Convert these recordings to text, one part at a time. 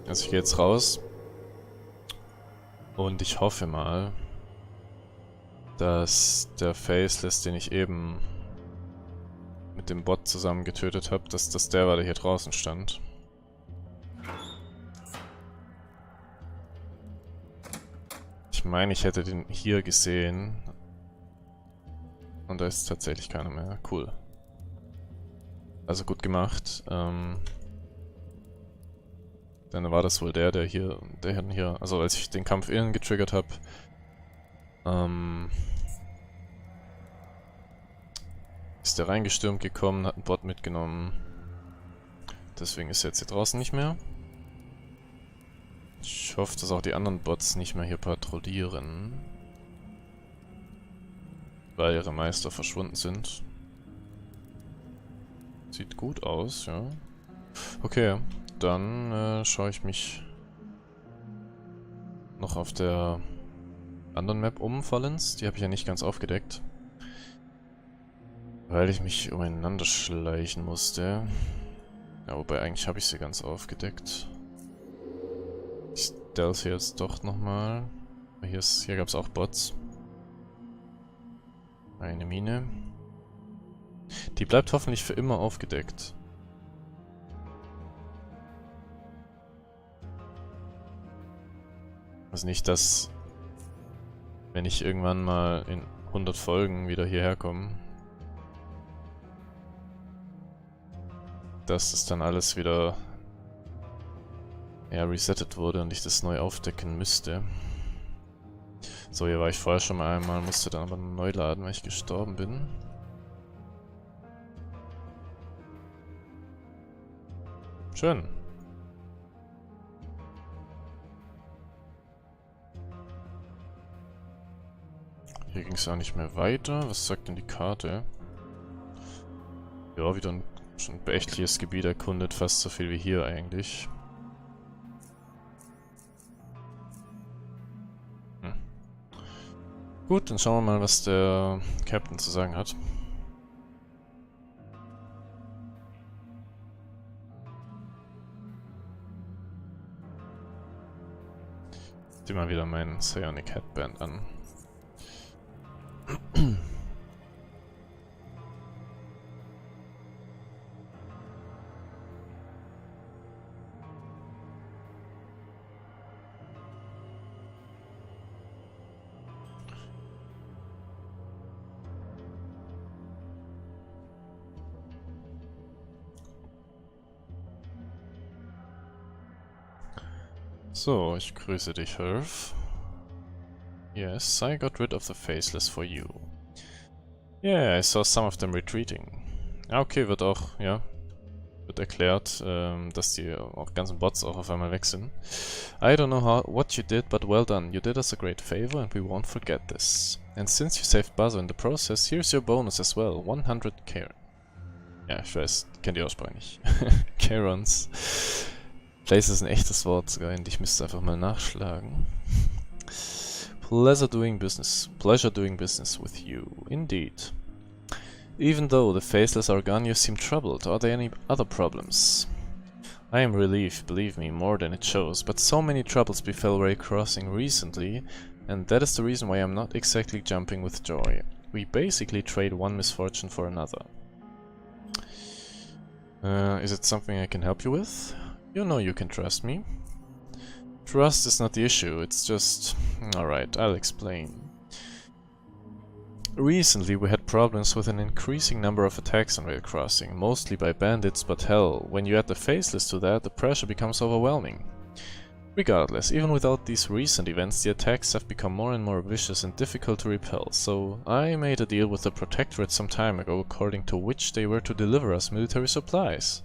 Also ich gehe jetzt raus. Und ich hoffe mal, dass der Faceless, den ich eben mit dem Bot zusammen getötet habe, dass das der war, der hier draußen stand. Ich meine, ich hätte den hier gesehen. Und da ist tatsächlich keiner mehr. Cool. Also gut gemacht. Dann war das wohl der hier, also als ich den Kampf innen getriggert habe, ist der reingestürmt gekommen, hat einen Bot mitgenommen. Deswegen ist er jetzt hier draußen nicht mehr. Ich hoffe, dass auch die anderen Bots nicht mehr hier patrouillieren. Weil ihre Meister verschwunden sind. Sieht gut aus, ja. Okay, dann schaue ich mich noch auf der anderen Map um, vollends. Die habe ich ja nicht ganz aufgedeckt. Weil ich mich umeinander schleichen musste. Ja, wobei eigentlich habe ich sie ganz aufgedeckt. Ich stealth hier jetzt doch nochmal. Hier gab es auch Bots. Eine Mine. Die bleibt hoffentlich für immer aufgedeckt. Also nicht, dass, wenn ich irgendwann mal in 100 Folgen wieder hierher komme, dass das dann alles wieder resettet wurde und ich das neu aufdecken müsste. So, hier war ich vorher schon mal einmal, musste dann aber neu laden, weil ich gestorben bin. Schön. Hier ging es auch nicht mehr weiter. Was sagt denn die Karte? Ja, wieder ein schon beachtliches Gebiet erkundet, fast so viel wie hier eigentlich. Gut, dann schauen wir mal, was der Captain zu sagen hat. Ich zieh mal wieder meinen Psionic Headband an. So, ich grüße dich, Herf. Yes, I got rid of the Faceless for you. Yeah, I saw some of them retreating. Okay, wird auch, ja, wird erklärt, dass die auch ganzen Bots auch auf einmal weg sind. I don't know what you did, but well done. You did us a great favor and we won't forget this. And since you saved Buzzer in the process, here's your bonus as well, 100 K. Ja, ich weiß, kennt die Aussprache nicht. Karons. Vielleicht ist es ein echtes Wort sogar, und ich müsste einfach mal nachschlagen. Pleasure doing business with you, indeed. Even though the Faceless are gone, you seem troubled. Are there any other problems? I am relieved, believe me, more than it shows, but so many troubles befell Ray Crossing recently, and that is the reason why I'm not exactly jumping with joy. We basically trade one misfortune for another. Is it something I can help you with? You know you can trust me. Trust is not the issue, it's just... Alright, I'll explain. Recently we had problems with an increasing number of attacks on Rail Crossing, mostly by bandits, but hell, when you add the Faceless to that, the pressure becomes overwhelming. Regardless, even without these recent events, the attacks have become more and more vicious and difficult to repel, so I made a deal with the Protectorate some time ago according to which they were to deliver us military supplies.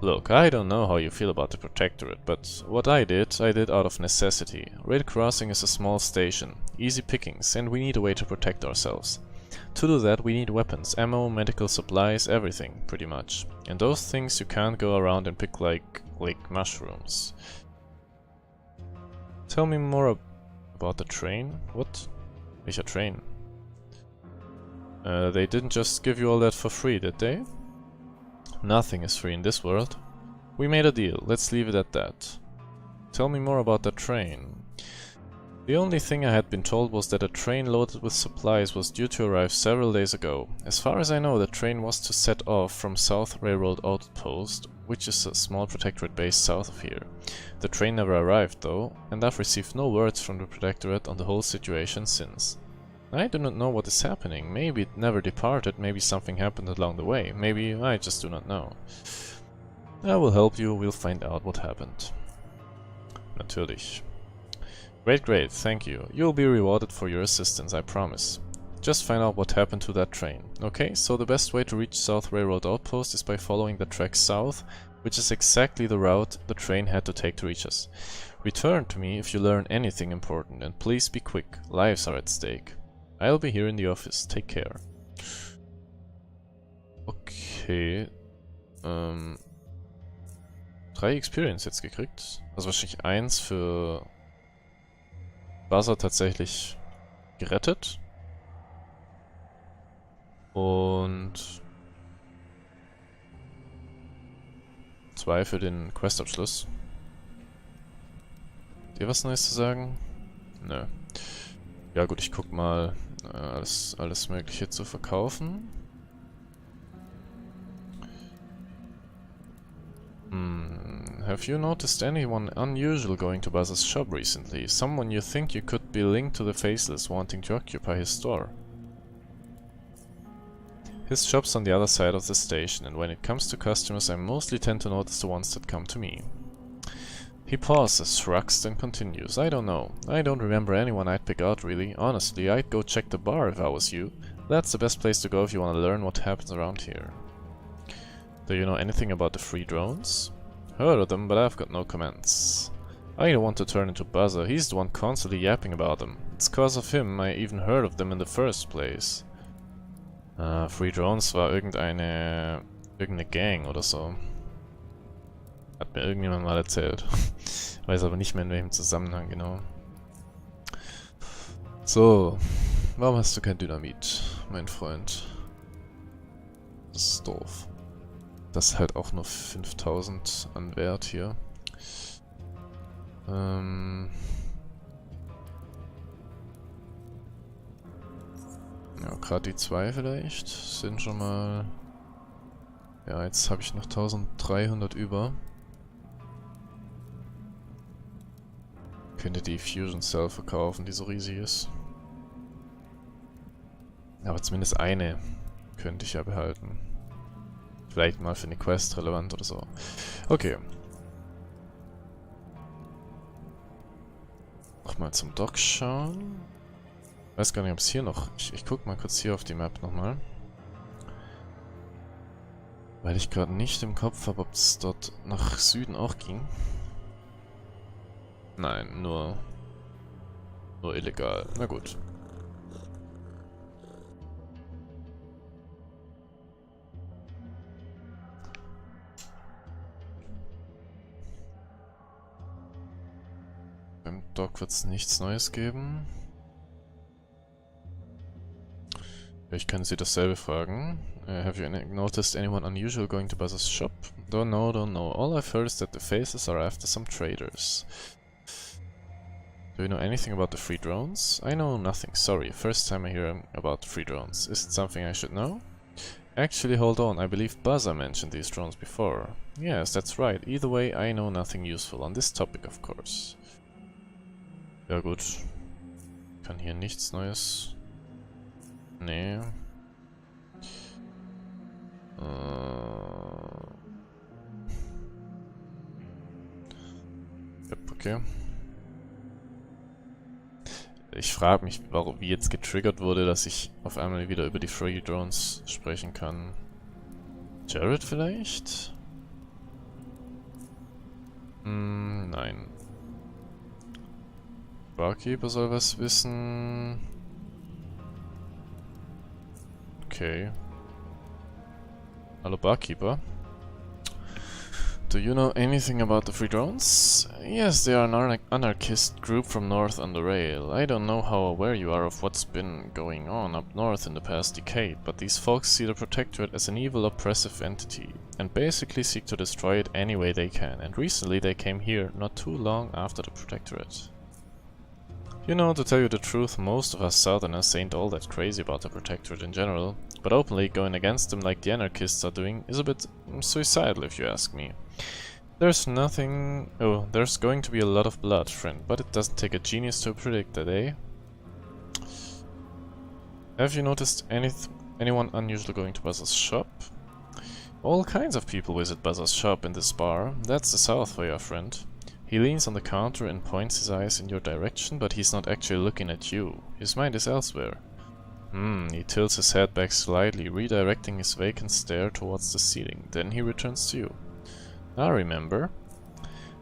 Look, I don't know how you feel about the Protectorate, but what I did out of necessity. Rail Crossing is a small station, easy pickings, and we need a way to protect ourselves. To do that we need weapons, ammo, medical supplies, everything, pretty much. And those things you can't go around and pick like mushrooms. Tell me more about the train? What? Welcher train? They didn't just give you all that for free, did they? Nothing is free in this world. We made a deal. Let's leave it at that. Tell me more about that train. The only thing I had been told was that a train loaded with supplies was due to arrive several days ago. As far as I know, the train was to set off from South Railroad Outpost, which is a small protectorate base south of here. The train never arrived though, and I've received no words from the protectorate on the whole situation since. I do not know what is happening. Maybe it never departed, maybe something happened along the way, maybe I just do not know. I will help you, we'll find out what happened. Natürlich. Great, thank you. You'll be rewarded for your assistance, I promise. Just find out what happened to that train. Okay, so the best way to reach South Railroad Outpost is by following the track south, which is exactly the route the train had to take to reach us. Return to me if you learn anything important, and please be quick. Lives are at stake. I'll be here in the office. Take care. Okay. 3 Experience jetzt gekriegt. Also wahrscheinlich 1 für Buzzer tatsächlich gerettet. Und 2 für den Questabschluss. Dir was Neues zu sagen? Nö. Ja gut, ich guck mal, alles Mögliche zu verkaufen. Have you noticed anyone unusual going to Buzz's shop recently? Someone you think you could be linked to the Faceless wanting to occupy his store? His shop's on the other side of the station, and when it comes to customers, I mostly tend to notice the ones that come to me. He pauses, shrugs, then continues. I don't know. I don't remember anyone I'd pick out, really. Honestly, I'd go check the bar if I was you. That's the best place to go if you want to learn what happens around here. Do you know anything about the free drones? Heard of them, but I've got no comments. I don't want to turn into Buzzer. He's the one constantly yapping about them. It's cause of him I even heard of them in the first place. Free Drones war irgendeine Gang oder so. Hat mir irgendjemand mal erzählt. Weiß aber nicht mehr in welchem Zusammenhang genau. So, warum hast du kein Dynamit, mein Freund? Das ist doof. Das ist halt auch nur 5000 an Wert hier. Ja, gerade die 2 vielleicht sind schon mal... Ja, jetzt habe ich noch 1300 über. Könnte die Fusion Cell verkaufen, die so riesig ist. Aber zumindest eine könnte ich ja behalten. Vielleicht mal für eine Quest relevant oder so. Okay. Nochmal zum Dock schauen. Weiß gar nicht, ob es hier noch... Ich guck mal kurz hier auf die Map nochmal. Weil ich gerade nicht im Kopf habe, ob es dort nach Süden auch ging. Nein, nur illegal. Na gut. Beim Dock wird es nichts Neues geben. Ich kann Sie dasselbe fragen. Have you noticed anyone unusual going to Buzz's shop? Don't know. All I've heard is that the Faces are after some traders. Do you know anything about the free drones? I know nothing, sorry. First time I hear about free drones. Is it something I should know? Actually, hold on. I believe Buzzer mentioned these drones before. Yes, that's right. Either way, I know nothing useful on this topic, of course. Ja gut. Kann hier nichts Neues... Nee. Yep, okay. Ich frage mich, warum, wie jetzt getriggert wurde, dass ich auf einmal wieder über die Free Drones sprechen kann. Jared vielleicht? Nein. Barkeeper soll was wissen. Okay. Hallo Barkeeper. Do you know anything about the free drones? Yes, they are an anarchist group from North Underrail. I don't know how aware you are of what's been going on up north in the past decade, but these folks see the Protectorate as an evil, oppressive entity, and basically seek to destroy it any way they can, and recently they came here not too long after the Protectorate. You know, to tell you the truth, most of us Southerners ain't all that crazy about the Protectorate in general, but openly going against them like the anarchists are doing is a bit suicidal if you ask me. There's going to be a lot of blood, friend, but it doesn't take a genius to predict that, eh? Have you noticed anyone unusual going to Buzzer's shop? All kinds of people visit Buzzer's shop in this bar. That's the South for you, friend. He leans on the counter and points his eyes in your direction, but he's not actually looking at you. His mind is elsewhere. He tilts his head back slightly, redirecting his vacant stare towards the ceiling. Then he returns to you. I remember.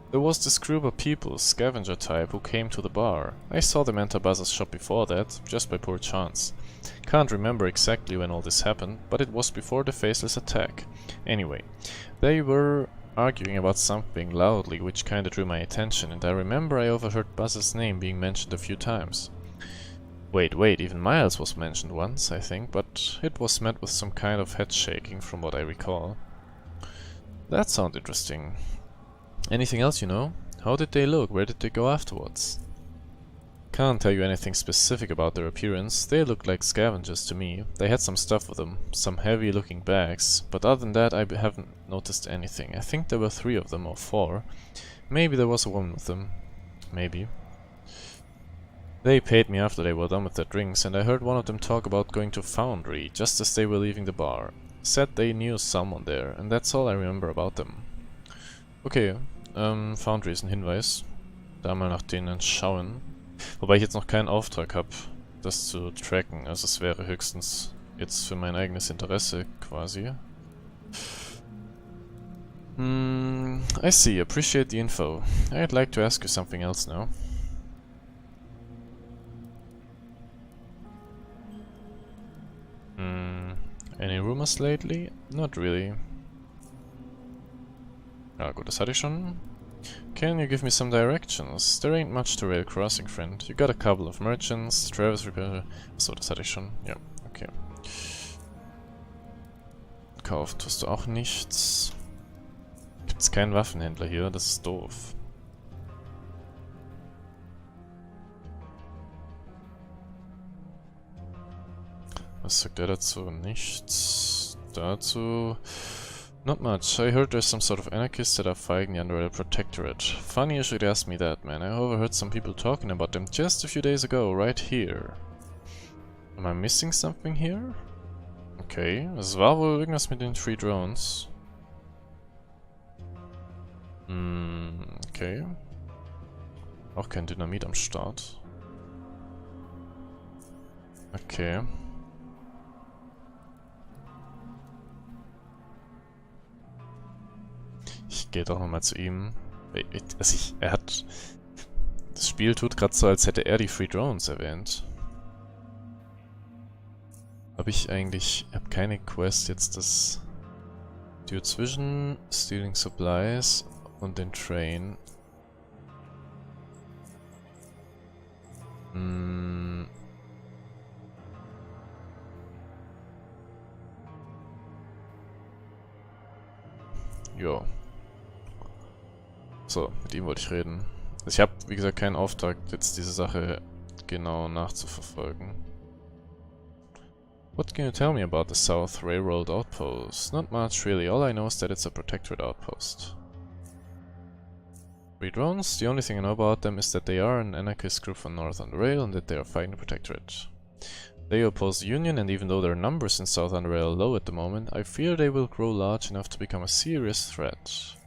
There was this group of people, scavenger type, who came to the bar. I saw them enter Buzzer's shop before that, just by pure chance. Can't remember exactly when all this happened, but it was before the faceless attack. Anyway, they were arguing about something loudly, which kinda drew my attention, and I remember I overheard Buzzer's name being mentioned a few times. Wait, even Miles was mentioned once, I think, but it was met with some kind of head shaking from what I recall. That sounds interesting. Anything else you know? How did they look? Where did they go afterwards? Can't tell you anything specific about their appearance. They looked like scavengers to me. They had some stuff with them, some heavy looking bags, but other than that I haven't noticed anything. I think there were 3 of them or 4. Maybe there was a woman with them. Maybe. They paid me after they were done with their drinks, and I heard one of them talk about going to Foundry just as they were leaving the bar. Said they knew someone there, and that's all I remember about them. Okay, Foundry ist ein Hinweis. Da mal nach denen schauen. Wobei ich jetzt noch keinen Auftrag habe, das zu tracken. Also es wäre höchstens jetzt für mein eigenes Interesse quasi. I see. Appreciate the info. I'd like to ask you something else now. Any rumors lately? Not really. Ah, gut, das hatte ich schon. Can you give me some directions? There ain't much to Rail Crossing, friend. You got a couple of merchants, Travis Repair... Achso, das hatte ich schon. Ja, okay. Kauft tust du auch nichts. Gibt's keinen Waffenhändler hier? Das ist doof. Was sagt er dazu? Nichts. Dazu... Not much. I heard there's some sort of anarchists that are fighting the Underrail Protectorate. Funny you should ask me that, man. I overheard some people talking about them just a few days ago, right here. Am I missing something here? Okay, es war wohl irgendwas mit den Free Drones. Okay. Auch kein Dynamit am Start. Okay. Ich gehe doch nochmal zu ihm. Also er hat... Das Spiel tut gerade so, als hätte er die Free Drones erwähnt. Habe ich eigentlich... Ich habe keine Quest jetzt das... Tür zwischen Stealing Supplies und den Train. Jo. So, mit ihm wollte ich reden. Ich habe, wie gesagt, keinen Auftrag, jetzt diese Sache genau nachzuverfolgen. What can you tell me about the South Railroad Outpost? Not much, really. All I know is that it's a Protectorate outpost. Free drones? The only thing I know about them is that they are an anarchist group from North Underrail and that they are fighting the Protectorate. They oppose the Union, and even though their numbers in South Underrail are low at the moment, I fear they will grow large enough to become a serious threat.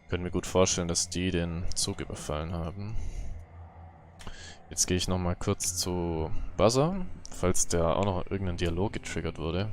Können mir gut vorstellen, dass die den Zug überfallen haben. Jetzt gehe ich nochmal kurz zu Buzzer, falls der auch noch irgendein Dialog getriggert wurde.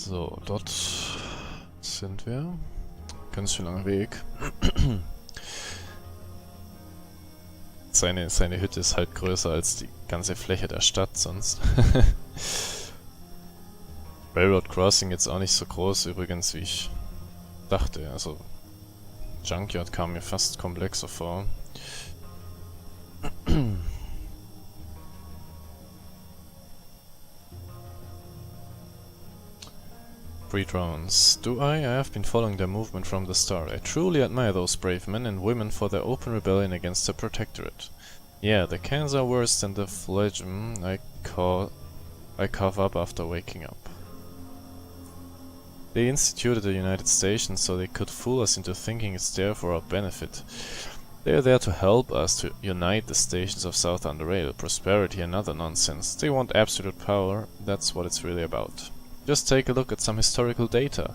So, dort sind wir. Ganz schön langer Weg. Seine Hütte ist halt größer als die ganze Fläche der Stadt sonst. Railroad Crossing jetzt auch nicht so groß übrigens, wie ich dachte. Also Junkyard kam mir fast komplexer vor. Three drones. Do I? I have been following their movement from the start. I truly admire those brave men and women for their open rebellion against the Protectorate. Yeah, the cans are worse than the phlegm I cough up after waking up. They instituted the United Stations so they could fool us into thinking it's there for our benefit. They are there to help us to unite the stations of South Underrail, prosperity and other nonsense. They want absolute power, that's what it's really about. Just take a look at some historical data.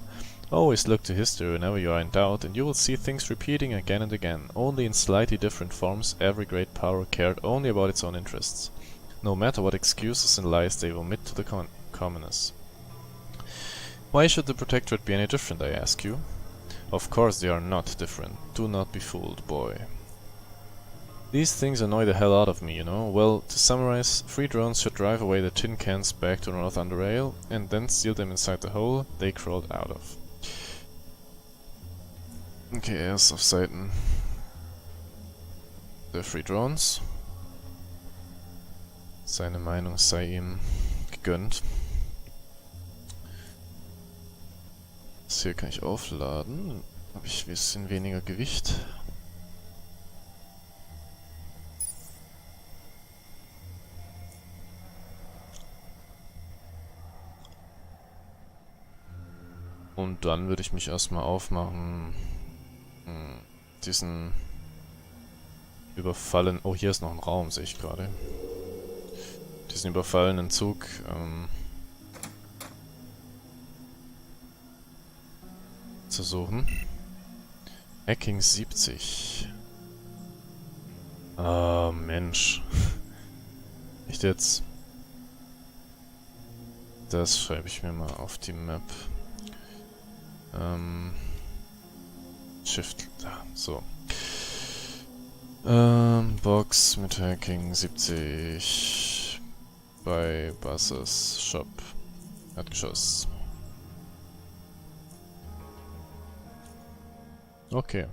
Always look to history whenever you are in doubt, and you will see things repeating again and again, only in slightly different forms. Every great power cared only about its own interests, no matter what excuses and lies they omit to the commoners. Why should the Protectorate be any different, I ask you? Of course they are not different. Do not be fooled, boy. These things annoy the hell out of me, you know. Well, to summarize, 3 drones should drive away the tin cans back to North Underrail and then steal them inside the hole they crawled out of. Okay, er ist auf Seiten der 3 Drones. Seine Meinung sei ihm gegönnt. Das hier kann ich aufladen. Habe ich ein bisschen weniger Gewicht. Und dann würde ich mich erstmal aufmachen, diesen überfallen... Oh, hier ist noch ein Raum, sehe ich gerade. Diesen überfallenen Zug zu suchen. Hacking 70. Ah, Mensch. Echt jetzt? Das schreibe ich mir mal auf die Map. Shift, da, so. Box mit Hacking 70 bei Buses Shop. Erdgeschoss. Okay.